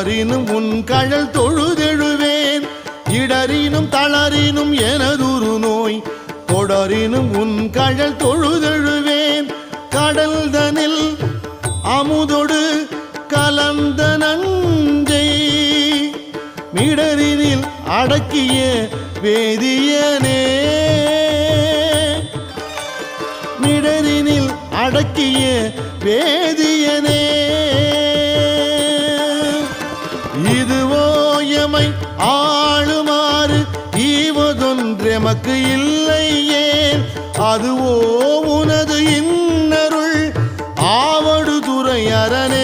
தொடரினும் உன் கழல் தொழுதெழுவேன் இடரினும் தளரினும் எனதுரு நோய் தொடரினும் உன் கழல் தொழுதெழுவேன் கடல் தனில் அமுதொடு கலந்த நஞ்சை மிடரினில் அடக்கிய வேதியனே மிடரினில் அடக்கிய வேதியனே இதுவோ எமை ஆளுமாறு ஈவதொன்றெமக்கு இல்லையேன் அதுவோ உனது இன்னருள் ஆவடு துறை அரணே